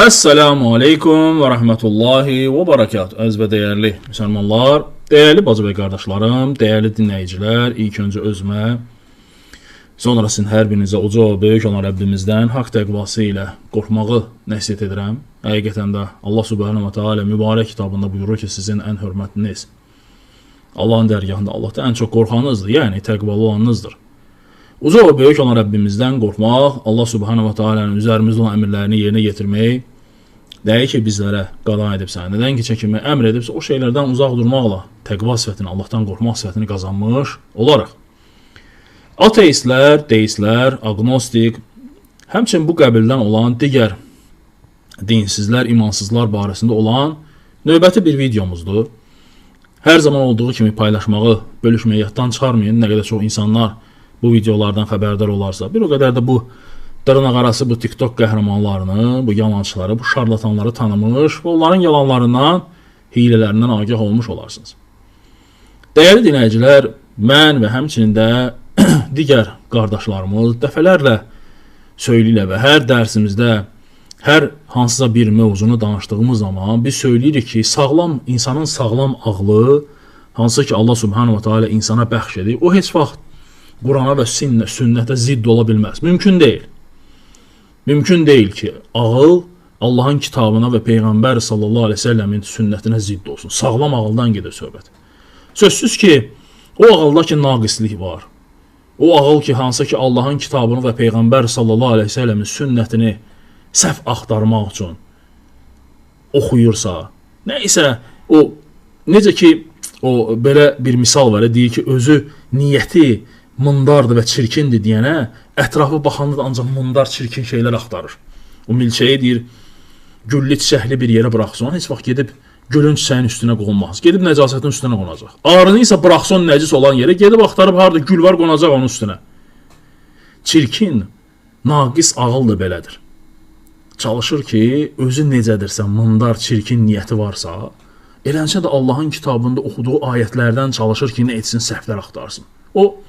Esselamu Aleyküm ve Rahmetullahi ve Berekatuhu. Əziz və dəyərli müsəlmanlar, dəyərli bacı və qardaşlarım, dəyərli dinləyicilər, ilk öncə özümə, sonra sizin hər birinizə uca və böyük olan Rəbbimizdən haqq təqvası ilə qorxmağı nəsiyyət edirəm. Həqiqətən də Allah Subhanahu wa Taala mübarək kitabında buyurur ki, sizin ən hörmətliniz Allahın dərgahında Allahdan ən çox qorxanınızdır, yəni təqvalı olanınızdır. Uca və böyük olan Rəbbimizdən qorxmaq, Allah Subhanahu wa Taala'nın üzərimizdə olan əmrlərini yerinə yetirmək, deyir ki, bizlərə qada edibsə, nədən ki, çəkinmək əmr edibsə, o şeylərdən uzaq durmaqla təqva sifətini, Allahdan qorxmaq sifətini qazanmış olaraq. Ateistlər, deistlər, agnostik, həmçinin bu qəbildən olan digər dinsizlər, imansızlar barəsində olan növbəti bir videomuzdur. Hər zaman olduğu kimi paylaşmağı, bölüşməyi yaddan çıxarmayın, nə qədər çox insanlar bu videolardan xəbərdar olarsa, bir o qədər də bu dırnaqarası bu TikTok qəhrəmanlarını, bu yalançıları, bu şarlatanları tanımış və onların yalanlarından, hilələrindən agah olmuş olarsınız. Dəyərli dinləyicilər, mən və həmçinin də digər qardaşlarımız dəfələrlə söyləyirlər və hər dərsimizdə, hər hansısa bir mövzunu danışdığımız zaman biz söyləyirik ki, insanın sağlam ağlı, hansı ki Allah Subhanahu wa Taala insana bəxş edir, o heç vaxt Qurana və sünnətə zidd ola bilməz. Mümkün deyil. Mümkün deyil ki, ağıl Allahın kitabına və Peyğəmbər sallallahu aleyhi ve sellemin sünnətinə zidd olsun. Sağlam ağıldan gedir söhbət. Sözsüz ki, o ağılda ki, naqislik var. O ağıl ki, hansı ki, Allahın kitabını və Peyğəmbər sallallahu aleyhi ve sellemin sünnətini səhv axtarmaq üçün oxuyursa, neysə, o, necə ki, o, belə bir misal var, deyir ki, özü niyyəti mundardır və çirkindir deyənə, ətrafı baxanda da ancaq mundar, çirkin şeylər axtarır. O milçəyi deyir, güllü çiçəkli bir yerə bıraxsın, heç vaxt gedib gülün çiçəyin üstünə qonmaz. Gedib nəcasətin üstünə qonacaq. Arını isə bıraxsın nəcis olan yerə, gedib axtarıb harada gül var qonacaq onun üstünə. Çirkin, naqis ağıl da belədir. Çalışır ki, özü necədirsə, mundar, çirkin niyyəti varsa, eləncə də Allahın kitabında oxuduğu ayətlərdən çalışır ki, nə etsin, səhvlər axtarsın. O,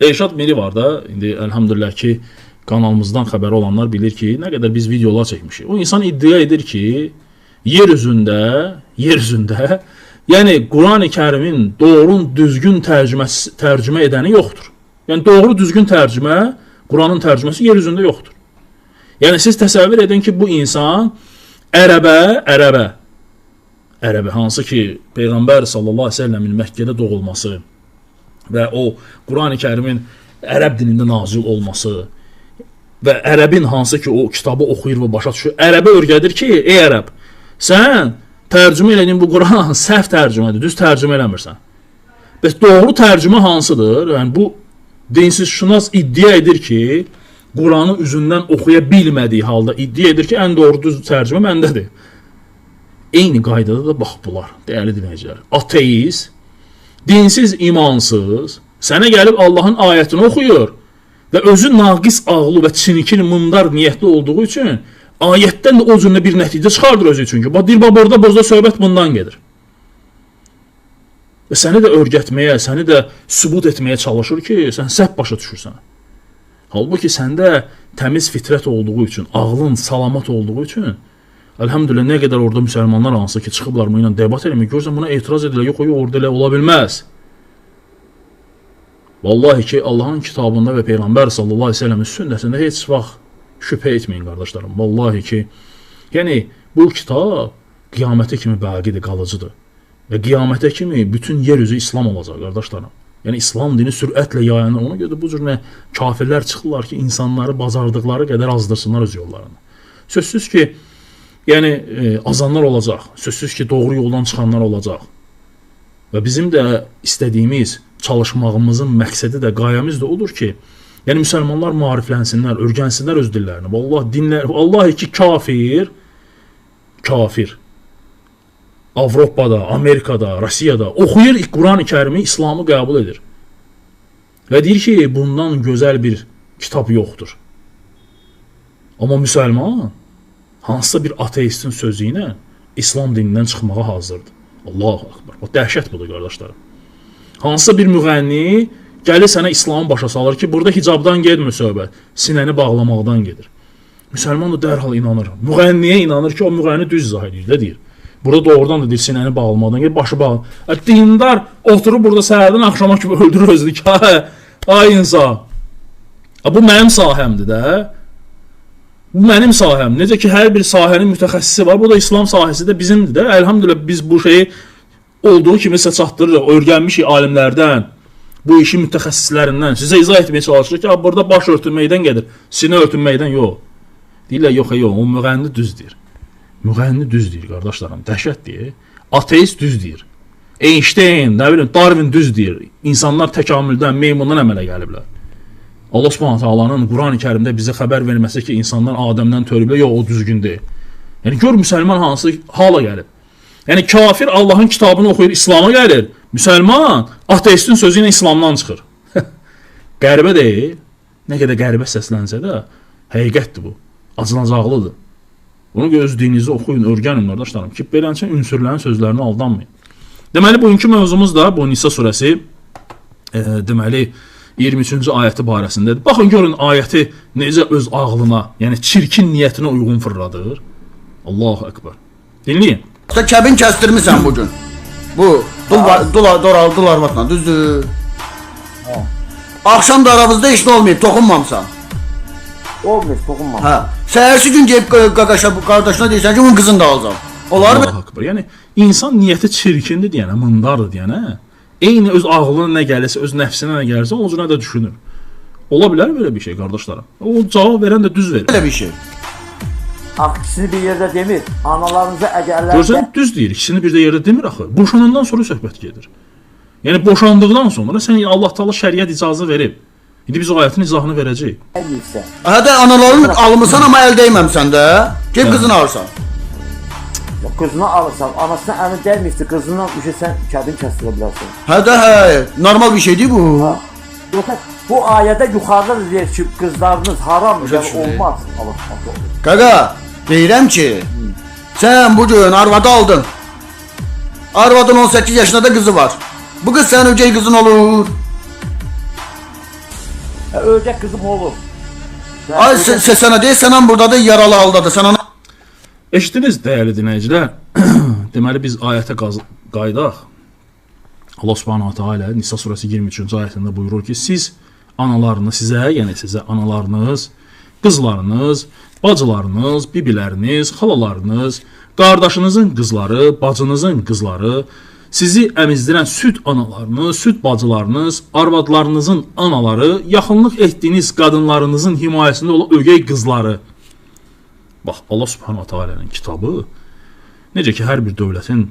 Elşad Miri var da, indi elhamdülillah ki, kanalımızdan xəbəri olanlar bilir ki, nə qədər biz videolar çəkmişik. O insan iddia edir ki, yer üzündə, yəni Quran-ı Kərimin doğru, düzgün tərcümə edəni yoxdur. Yəni doğru, düzgün tərcümə, Quranın tərcüməsi yer üzündə yoxdur. Yəni siz təsəvvür edin ki, bu insan ərəbə, hansı ki, Peyğəmbər sallallahu aleyhi ve sellemin Məkkədə doğulması və o Quran-ı Kərimin ərəb dilində nazil olması və ərəbin hansı ki o kitabı oxuyur və başa düşür, ərəbə öyrədir ki, ey ərəb, sən tərcümə elədin bu Quran səhv tərcümədir, düz tərcümə eləmirsən. Bəs doğru tərcümə hansıdır? Yəni bu dinsiz şünas iddia edir ki, Quranı üzündən oxuya bilmədiyi halda iddia edir ki, ən doğru düz tərcümə məndədir. Eyni qaydada da bax bunlar, dəyərli dinləyicilər. Ateist, dinsiz, imansız, sənə gəlib Allahın ayətini oxuyur və özü naqis ağlı və çirkin, mundar niyyətli olduğu üçün ayətdən də o cürlə bir nəticə çıxardır özü üçün ki, burada söhbət bundan gedir. Və səni də örgətməyə, səni də sübut etməyə çalışır ki, sən səhv başa düşürsən. Halbuki səndə təmiz fitrət olduğu üçün, ağlın salamat olduğu üçün, elhamdülillah, nə qədər orada müsəlmanlar hansı ki, çıxıblar mı ilə debat eləmək, görürsən buna etiraz edirlər, yox, orada elə ola bilməz. Vallahi ki, Allahın kitabında və Peyğəmbər sallallahu aleyhi ve sellemin sünnəsində heç vaxt şübhə etməyin, qardaşlarım. Vallahi ki, yəni bu kitab qiyamətə kimi bəqidir, qalıcıdır. Və qiyamətə kimi bütün yer üzü İslam olacaq, qardaşlarım. Yəni İslam dini sürətlə yayılır. Ona görə də bu cür kafirlər çıxırlar ki, insanları bacardıqları qədər azdırsınlar öz yollarını. Sözsüz ki, yəni azanlar olacaq, sözsüz ki, doğru yoldan çıxanlar olacaq. Və bizim də istədiyimiz, çalışmağımızın məqsədi də, qayəmiz də odur ki, yəni müsəlmanlar maariflənsinlər, örgənsinlər öz dillərini. Vallahi ki, kafir, Avropada, Amerikada, Rusiyada oxuyur Quran-ı Kərimi, İslamı qəbul edir. Və deyir ki, bundan gözəl bir kitab yoxdur. Amma müsəlman hansısa bir ateistin sözü ilə İslam dinindən çıxmağa hazırdır. Allahu Akbar. O dəhşət budur, qardaşlarım. Hansısa bir müğənni gəlir sənə İslamı başa salır ki, burada hicabdan getmir söhbət, sinəni bağlamaqdan gedir. Müsəlman da dərhal inanır. Müğənniyə inanır ki, o müğənni düz izah edir də deyir. Burada doğrudan da deyir, sinəni bağlamadan, ki, başı bağlı. Dindar oturub burada səhərdən axşama kimi öldürür özünü ki, ay insan. Bu mənim sahəmdir də. Bu mənim sahəm. Necə ki, hər bir sahənin mütəxəssisi var. Bu da İslam sahəsi də bizimdir də. Əlhamdülillah biz bu şeyi olduğu kimi sizə çatdırırıq. Öyrənmişik alimlərdən, bu işin mütəxəssislərindən. Sizə izah etməyə çalışırıq ki, burada baş örtünməkdən gedir, sinə örtünməkdən yox. Deyirlər, yox, o müğənni düz deyir. Müğənni düz deyir, qardaşlarım. Dəhşət deyir. Ateist düz deyir. Einstein, nə bilim, Darwin düz deyir. İnsanlar təkamüldən, meymundan əmələ gəliblər. Allah Subhanahu taalanın Quran-ı Kərimdə bizə xəbər verməsi ki, insanlar Adəmdən törüblər, yox, o düzgün deyil. Yəni gör müsəlman hansı hala gəlib. Yəni kafir Allahın kitabını oxuyur, İslam'a gəlir. Müsəlman ateistin sözü ilə İslamdan çıxır. Qəribə deyil. Nə qədər qəribə səslənsə də, həqiqətdir bu. Acınacaqlıdır. Bunu öz dininizdə oxuyun, öyrənin qardaşlarım ki, beləncə ünsürlərin sözlərini aldanmayın. Deməli, bugünkü mövzumuz da bu Nisa surəsi deməli 23-cü ayəti barəsindədir. Baxın, görün ayəti necə öz ağlına, yəni çirkin niyyətinə uyğun fırladır. Allahu Ekber. Dinləyin. Kəbin kəstirmisən bugün. Bu, dul arvatla, düzdür. Akşam da aramızda iş ne olmayıb, toxunmamsan. Olmuyor, toxunmam. Hə. Səhərsi gün gəlib qardaşına deyirsən ki, onun qızını da alacam. Olar mı? Allahu Ekber. Yəni insan niyyəti çirkindir deyənə, mındardır deyənə, eyni öz ağlına nə gəlirsə, öz nəfsinə nə gəlirsə, o cürə də düşünür. Ola bilər belə bir şey, qardaşlarım. O cavab verən də düz verir. Belə bir şey. İkisini bir yerdə demir. Analarınıza əgərlər... Görsən, düz deyir, ikisini bir də yerdə demir axı. Boşanandan sonra söhbət gedir. Yəni boşandıqdan sonra sən Allah Taala şəriət icazə verib. İndi biz o ayətin izahını verəcəyik. Hədə analarını almısan amma əl dəyməmsən də, gəlib qızını alırsan. Qızını alırsan, anasına əmin dəymirsə, qızından bir şey sən kəbin kəstirə bilərsən. Hədə, normal bir şeydir bu. Yoxsa bu ayədə yuxarıda da deyir ki, qızlarınız haramdır, yəni olmaz. Qaqa, deyirəm ki, sən bugün arvadı aldın. Arvadın 18 yaşında da qızı var. Bu qız sənin ögey qızın olur. Ördək qızım olur. Ay sənə deyil, sənən buradadır, yaralı haldadır. Sən ona... Eşitdiniz dəyərli dinləyicilər? Deməli biz ayətə qaydaq. Allah Subhanahu taala Nisa surəsi 23-cü ayətində buyurur ki, siz analarınız sizə, yəni sizə analarınız, qızlarınız, bacılarınız, bibiləriniz, xalalarınız, qardaşınızın qızları, bacınızın qızları, sizi əmizdirən süd analarınız, süd bacılarınız, arvadlarınızın anaları, yaxınlıq etdiyiniz qadınlarınızın himayəsində olan ögey qızları. Bax, Allah Subhanahu Taala'nın kitabı, necə ki, hər bir dövlətin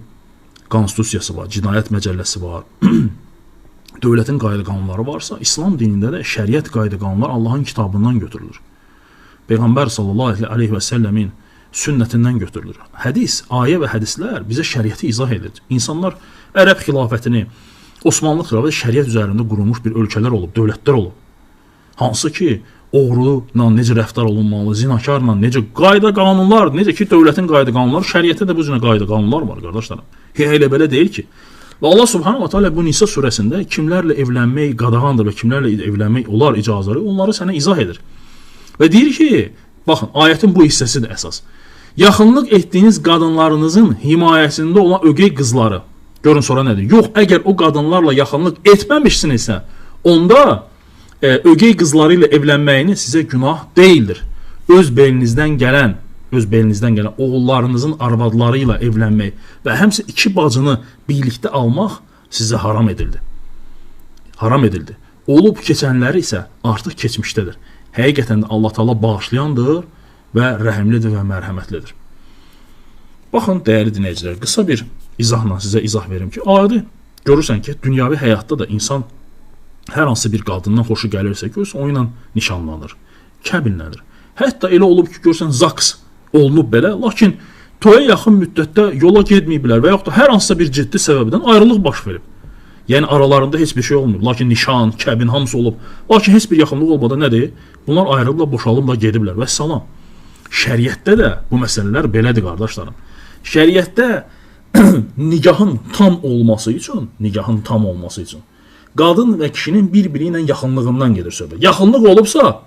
konstitusiyası var, cinayət məcəlləsi var, dövlətin qayda-qanunları varsa, İslam dinində də şəriət qayda-qanunlar Allahın kitabından götürülür. Peyğəmbər sallallahu aleyhi və səlləmin sünnətindən götürülür. Hədis, ayə və hədislər bizə şəriəti izah edir. İnsanlar Ərəb xilafətini, Osmanlı xilafəti şəriət üzərində qurulmuş bir ölkələr olub, dövlətlər olub. Hansı ki, oğruyla necə rəftar olunmalı, zinakarla necə qayda-qanunlar, necə ki, dövlətin qayda-qanunları, şəriətdə də bu cürə qayda-qanunlar var, qardaşlarım. Elə belə deyil ki. Və Allah Subhanahu Taala bu Nisa surəsində kimlərlə evlənmək qadağandır və kimlərlə evlənmək olar icazələri, onları sənə izah edir. Və deyir ki, baxın, ayətin bu hissəsidir əsas. Yaxınlıq etdiyiniz qadınlarınızın himayəsində olan ögey qızları. Görün sonra nədir? Yox, əgər o qadınlarla yaxınlıq etməmişsinizsə, onda ögey qızları ilə evlənməyiniz sizə günah deyildir. Öz belinizdən gələn oğullarınızın arvadları ilə evlənmək və həmçə iki bacını birlikdə almaq sizə haram edildi. Haram edildi. Olub keçənləri isə artıq keçmişdədir. Həqiqətən də Allah Taala bağışlayandır və rəhimlidir və mərhəmətlidir. Baxın, dəyərli dinləyicilər, qısa bir izahla sizə izah verim ki, adi görürsən ki, dünyavi həyatda da insan hər hansı bir qadından xoşu gəlirsə, görürsən, o ilə nişanlanır, kəbinlənir. Hətta elə olub ki, görürsən, zaks olunub belə, lakin toya yaxın müddətdə yola getməyiblər və yaxud da hər hansısa bir ciddi səbəbdən ayrılıq baş verib. Yəni aralarında heç bir şey olmayıb, lakin nişan, kəbin hamısı olub, lakin heç bir yaxınlıq olmadan nədir? Bunlar ayrılıblar, boşalıblar, gediblər və salam. Şəriətdə də bu məsələlər belədir, qardaşlarım. Şəriətdə nikahın tam olması üçün qadın və kişinin bir-biri ilə yaxınlığından gedir söhbət. Yaxınlıq olubsa,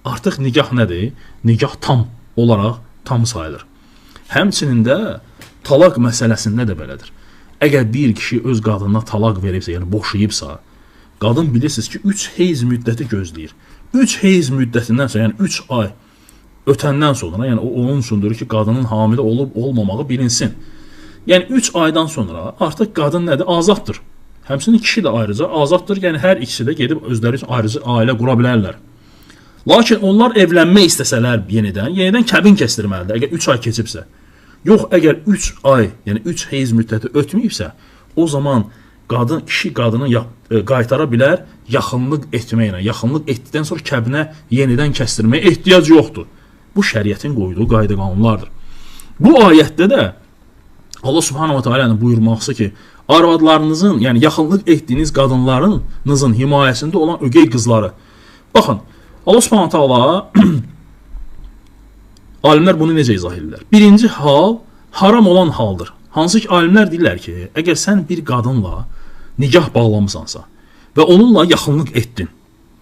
artıq nikah nədir? Nikah tam olaraq tam sayılır. Həmçinin də talaq məsələsində də belədir. Əgər bir kişi öz qadınına talaq veribsə, yəni boşayıbsa, qadın bilirsiniz ki, 3 heyz müddəti gözləyir. 3 heyz müddətindən sonra, yəni 3 ay ötəndən sonra, yəni o onun üçündür ki, qadının hamilə olub olmamağı bilinsin. Yəni 3 aydan sonra artıq qadın nədir? Azaddır. Həmçinin kişi də ayrıca azaddır. Yəni hər ikisi də gedib özləri üçün ayrıca ailə qura bilərlər. Lakin onlar evlənmək istəsələr yenidən kəbin kəsdirməlidir, əgər 3 ay keçibsə. Yox, əgər 3 ay, yəni 3 heyz müddəti ötməyibsə, o zaman kişi qadını qaytara bilər yaxınlıq etməklə. Yaxınlıq etdikdən sonra kəbinə yenidən kəsdirməyə ehtiyac yoxdur. Bu şəriətin qoyduğu qayda qanunlardır. Bu ayətdə də Allah Subhanahu wa Taala'nın buyurması ki, arvadlarınızın, yəni yaxınlıq etdiyiniz qadınlarınızın himayəsində olan ögey qızları. Baxın, Allah Subhanahu wa Taala alimlər bunu necə izah edirlər? Birinci hal haram olan haldır. Hansı ki alimlər deyirlər ki, əgər sən bir qadınla nikah bağlamısansa və onunla yaxınlıq etdin.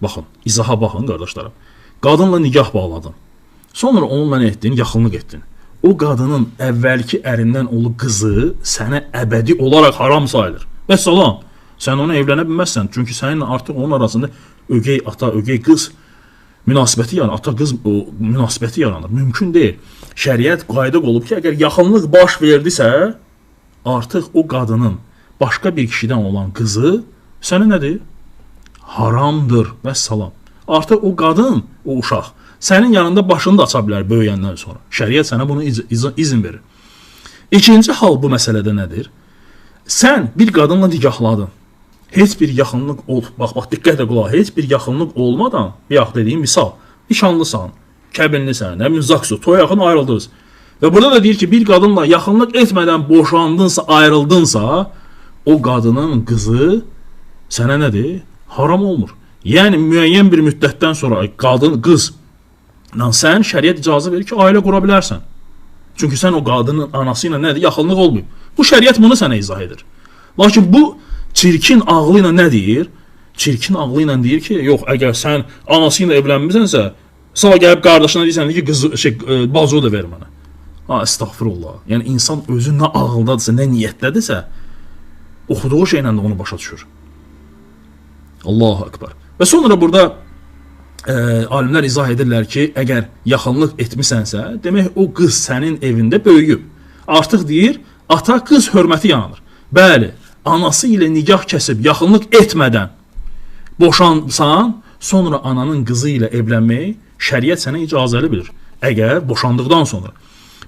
Baxın, izaha baxın qardaşlarım. Qadınla nikah bağladın. Sonra onunla nə etdin? Yaxınlıq etdin. O qadının əvvəlki ərindən olan qızı sənə əbədi olaraq haram sayılır. Və salam, sən ona evlənə bilməzsən. Çünki səninlə artıq onun arasında ögey ata, ögey qız münasibəti yaranır. Ata-qız münasibəti yaranır. Mümkün deyil. Şəriət qayda olub ki, əgər yaxınlıq baş verdisə, artıq o qadının başqa bir kişidən olan qızı sənə nədir? Haramdır. Və salam. Artıq o qadın, o uşaq sənin yanında başını da aça bilər böyüyəndən sonra. Şəriət sənə bunu izin verir. İkinci hal bu məsələdə nədir? Sən bir qadınla nikahladın. Heç bir yaxınlıq bax diqqətlə qulaq, heç bir yaxınlıq olmadan, bayaq dediyim misal, nişanlısan, kəbinlisən, nə bilim zaksu, toy yaxın ayrıldınız. Və burada da deyir ki, bir qadınla yaxınlıq etmədən boşandınsa, ayrıldınsa, o qadının qızı sənə nədir? Haram olmur. Yəni müəyyən bir müddətdən sonra qız sən şəriət icazə verir ki, ailə qura bilərsən. Çünki sən o qadının anası ilə nədir? Yaxınlıq olmayıb. Bu şəriət bunu sənə izah edir. Lakin bu çirkin ağlı ilə nə deyir? Çirkin ağlı ilə deyir ki, yox, əgər sən anası ilə evlənmisənsə, sağ gəlib qardaşına deyirsən ki, bazu da ver mənə. Estağfurullah. Yəni insan özü nə ağıldadırsa, nə niyyətdədirsə, oxuduğu şeylə də onu başa düşür. Allahu Ekber. Və sonra burada alimlər izah edirlər ki, əgər yaxınlıq etmisənsə, demək o qız sənin evində böyüyüb. Artıq deyir, ata-qız hörməti yanılır. Bəli, anası ilə nikah kəsib, yaxınlıq etmədən boşansan, sonra ananın qızı ilə evlənmək şəriət sənə icazəli bilir. Əgər boşandıqdan sonra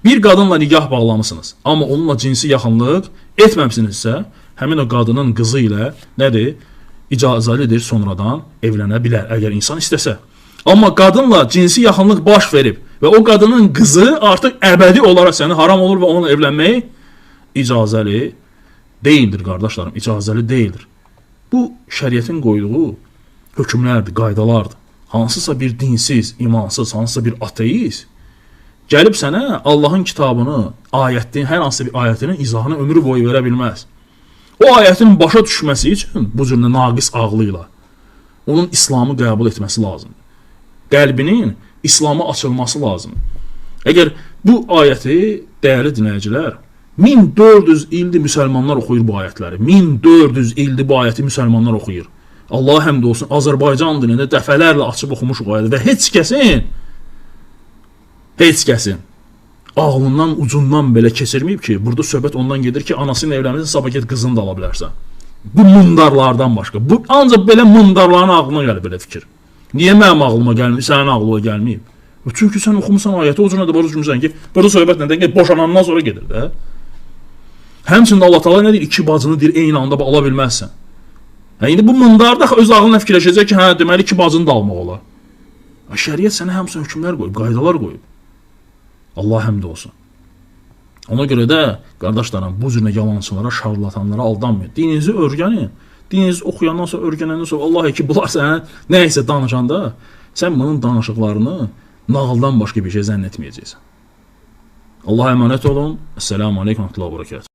bir qadınla nikah bağlamısınız, amma onunla cinsi yaxınlıq etməmsinizsə, həmin o qadının qızı ilə nədir? İcazəlidir sonradan evlənə bilər, əgər insan istəsə. Amma qadınla cinsi yaxınlıq baş verib və o qadının qızı artıq əbədi olaraq səni haram olur və onunla evlənmək icazəli deyildir, qardaşlarım, icazəli deyildir. Bu, şəriətin qoyduğu hökmlərdir, qaydalardır. Hansısa bir dinsiz, imansız, hansısa bir ateist gəlib sənə Allahın kitabını, ayətini, hər hansı bir ayətinin izahını ömrü boyu verə bilməz. O ayətin başa düşməsi üçün bu cür naqis ağlı ilə onun İslamı qəbul etməsi lazımdır. Qəlbinin İslama açılması lazımdır. Əgər bu ayəti, dəyərli dinləyicilər, 1400 ildir müsəlmanlar oxuyur bu ayətləri. 1400 ildir bu ayəti müsəlmanlar oxuyur. Allah həmd olsun, Azərbaycan dilində dəfələrlə açıb oxumuşuq ayəti və heç kəsin ağlından, ucundan belə keçirməyib ki, burada söhbət ondan gedir ki, anası ilə evlənirsən, sabah get qızını da ala bilərsən. Bu mundarlardan başqa. Bu ancaq belə mundarların ağlına gəlir belə fikir. Niyə mənim ağlıma gəlməyib, sənin ağlına gəlməyib? Çünki sən oxumusan ayəti, o cürə də başa düşmüsən ki, burada söhbət nədən gedir? Boşanandan sonra gedir də. Həmçində Allah Taala nə deyir? İki bacını deyir, eyni anda ala bilməzsən. İndi bu mundar da öz ağlına fikirləşəcək ki, hə, deməli iki bacını da almaq olar. Şəriət sənə həmçə hökmlər qoyub, qaydalar qoyub. Allah həmd olsun. Ona görə də, qardaşlarım, bu cürlə yalançılara, şarlatanlara aldanmayın. Dininizi öyrənin. Dininizi oxuyandan sonra, öyrənəndən sonra, Allah ki, bunlar sənə nəysə danışanda, sən bunun danışıqlarını nağıldan başqa bir şey zənn etməyəcəksən. Allah'a emanet olun. Esselamu Aleyküm ve Rahmetullahi ve Berekatuhu.